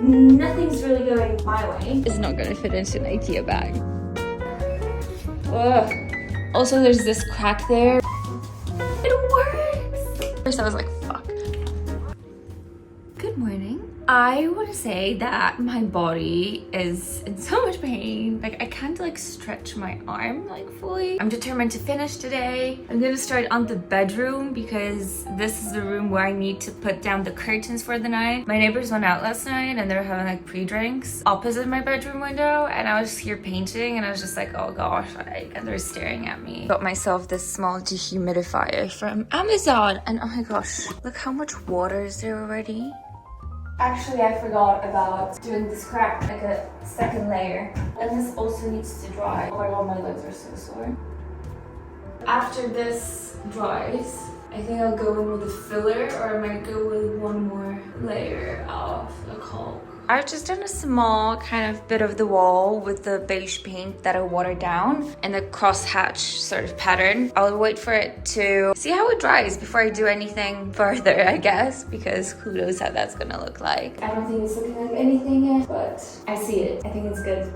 nothing's really going my way. It's not gonna fit into an IKEA bag. Ugh. Also, there's this crack there. It works! First I was like, fuck. Good morning. I want to say that my body is in so much pain. Like, I can't like stretch my arm like fully. I'm determined to finish today. I'm gonna start on the bedroom because this is the room where I need to put down the curtains for the night. My neighbors went out last night and they were having like pre-drinks opposite my bedroom window, and I was just here painting and I was just like, oh gosh, like, and they're staring at me. Got myself this small dehumidifier from Amazon, and oh my gosh, look how much water is there already. Actually, I forgot about doing this crack, like a second layer. And this also needs to dry. Oh my god, my legs are so sore. After this dries, I think I'll go in with a filler, or I might go with one more layer of a caulk. I've just done a small kind of bit of the wall with the beige paint that I watered down in the crosshatch sort of pattern. I'll wait for it to see how it dries before I do anything further, I guess, because who knows how that's gonna look like. I don't think it's looking like anything yet, but I see it. I think it's good.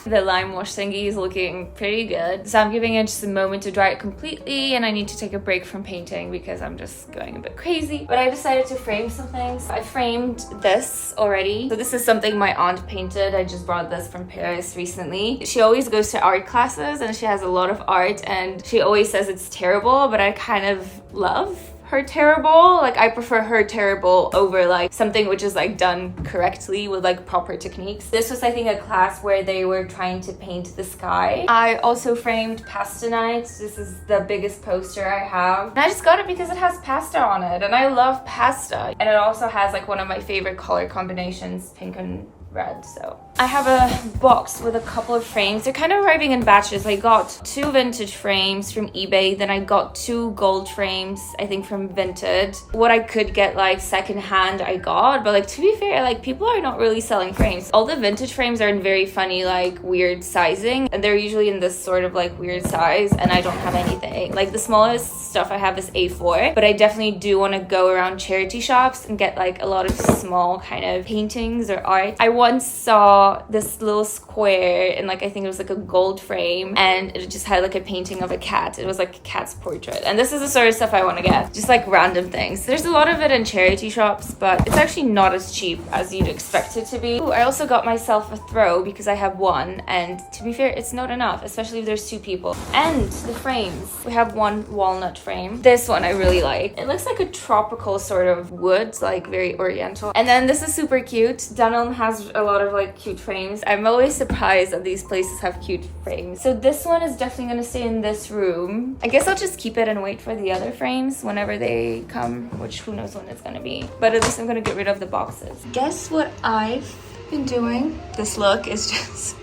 The lime wash thingy is looking pretty good. So I'm giving it just a moment to dry it completely, and I need to take a break from painting because I'm just going a bit crazy. But I decided to frame some things. I framed this already. So this is something my aunt painted. I just brought this from Paris recently. She always goes to art classes and she has a lot of art, and she always says it's terrible, but I kind of love her terrible. Like, I prefer her terrible over like something which is like done correctly with like proper techniques. This was, I think, a class where they were trying to paint the sky. I also framed pasta nights. This is the biggest poster I have, and I just got it because it has pasta on it, and I love pasta, and it also has like one of my favorite color combinations, pink and red. So I have a box with a couple of frames. They're kind of arriving in batches. I got 2 vintage frames from eBay, then I got 2 gold frames, I think from Vinted. What I could get like secondhand I got, but like, to be fair, like, people are not really selling frames. All the vintage frames are in very funny like weird sizing, and they're usually in this sort of like weird size, and I don't have anything. Like, the smallest stuff I have is A4, but I definitely do want to go around charity shops and get like a lot of small kind of paintings or art. I once saw this little square in like, I think it was like a gold frame, and it just had like a painting of a cat. It was like a cat's portrait, and this is the sort of stuff I want to get, just like random things. There's a lot of it in charity shops, but it's actually not as cheap as you'd expect it to be. Ooh, I also got myself a throw because I have one, and to be fair, it's not enough, especially if there's 2 people. And the frames, we have one walnut frame. This one I really like. It looks like a tropical sort of wood, like very oriental. And then this is super cute. Danone has a lot of like cute frames. I'm always surprised that these places have cute frames. So this one is definitely gonna stay in this room. I guess I'll just keep it and wait for the other frames whenever they come, which who knows when it's gonna be. But at least I'm gonna get rid of the boxes. Guess what I've been doing? This look is just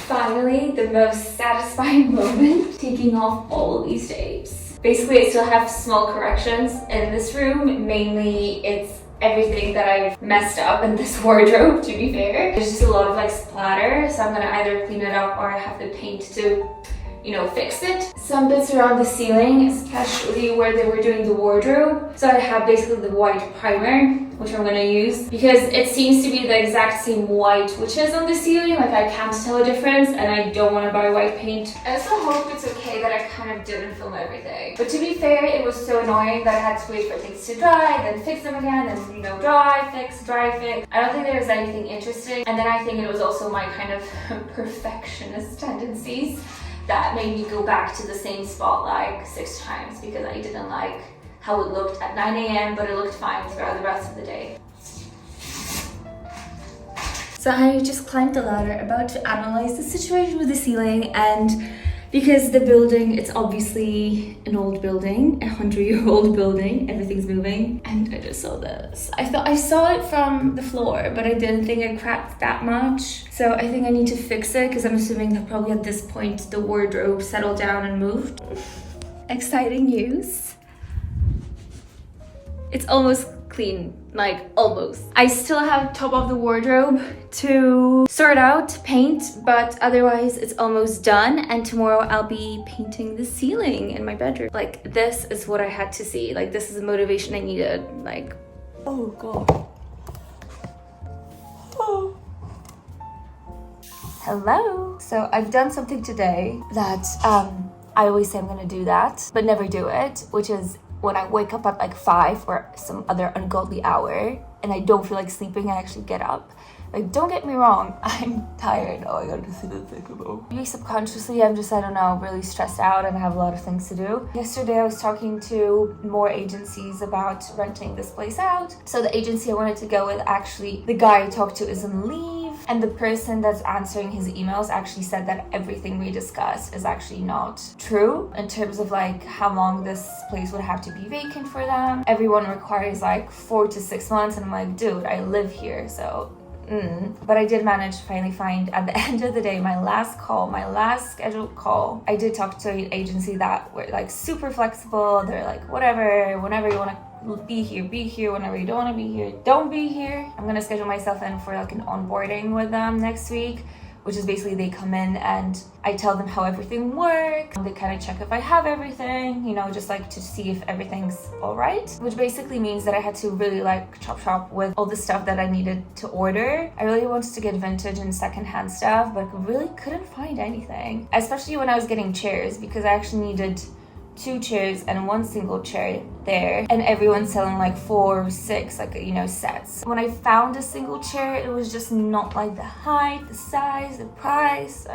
finally the most satisfying moment, taking off all of these tapes. Basically, I still have small corrections in this room. Mainly it's everything that I've messed up in this wardrobe, to be fair. There's just a lot of like splatter, so I'm gonna either clean it up or I have the paint to, you know, fix it. Some bits around the ceiling, especially where they were doing the wardrobe. So I have basically the white primer, which I'm gonna use because it seems to be the exact same white which is on the ceiling. Like, I can't tell a difference, and I don't want to buy white paint. I also hope it's okay that I kind of didn't film everything. But to be fair, it was so annoying that I had to wait for things to dry, then fix them again, then, you know, dry, fix, dry, fix. I don't think there was anything interesting. And then I think it was also my kind of perfectionist tendencies that made me go back to the same spot like 6 times because I didn't like how it looked at 9 a.m. but it looked fine throughout the rest of the day. So I just climbed the ladder about to analyze the situation with the ceiling, and because the building, it's obviously an old building, a 100-year-old building, everything's moving, and I just saw this. I thought I saw it from the floor, but I didn't think it cracked that much. So I think I need to fix it because I'm assuming that probably at this point the wardrobe settled down and moved. Exciting news. It's almost clean, like almost. I still have top of the wardrobe to sort out, paint, but otherwise it's almost done. And tomorrow I'll be painting the ceiling in my bedroom. Like, this is what I had to see. Like, this is the motivation I needed. Like, oh god. Oh. Hello. So I've done something today that I always say I'm gonna do that, but never do it, which is when I wake up at like 5 or some other ungodly hour and I don't feel like sleeping, I actually get up. Like, don't get me wrong, I'm tired. Oh, I gotta see the thickable. Maybe subconsciously, I'm just, I don't know, really stressed out and I have a lot of things to do. Yesterday, I was talking to more agencies about renting this place out. So the agency I wanted to go with, actually, the guy I talked to is on leave. And the person that's answering his emails actually said that everything we discussed is actually not true in terms of like how long this place would have to be vacant for them. Everyone requires like 4 to 6 months, and I'm like, dude, I live here, so But I did manage to finally find, at the end of the day, my last scheduled call. I did talk to an agency that were like super flexible. They're like, whatever, whenever you want to be here. Whenever you don't want to be here, don't be here. I'm gonna schedule myself in for like an onboarding with them next week, which is basically they come in and I tell them how everything works. They kind of check if I have everything, you know, just like to see if everything's all right, which basically means that I had to really like chop with all the stuff that I needed to order. I really wanted to get vintage and secondhand stuff, but really couldn't find anything, especially when I was getting chairs, because I actually needed 2 chairs and 1 single chair there, and everyone's selling like 4 or 6, like, you know, sets. When I found a single chair, it was just not like the height, the size, the price.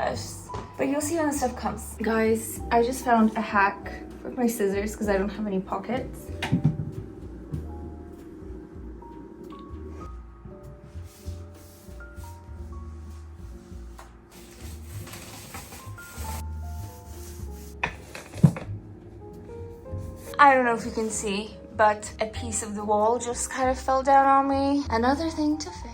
But you'll see when the stuff comes. Guys, I just found a hack for my scissors because I don't have any pockets. I don't know if you can see, but a piece of the wall just kind of fell down on me. Another thing to fix.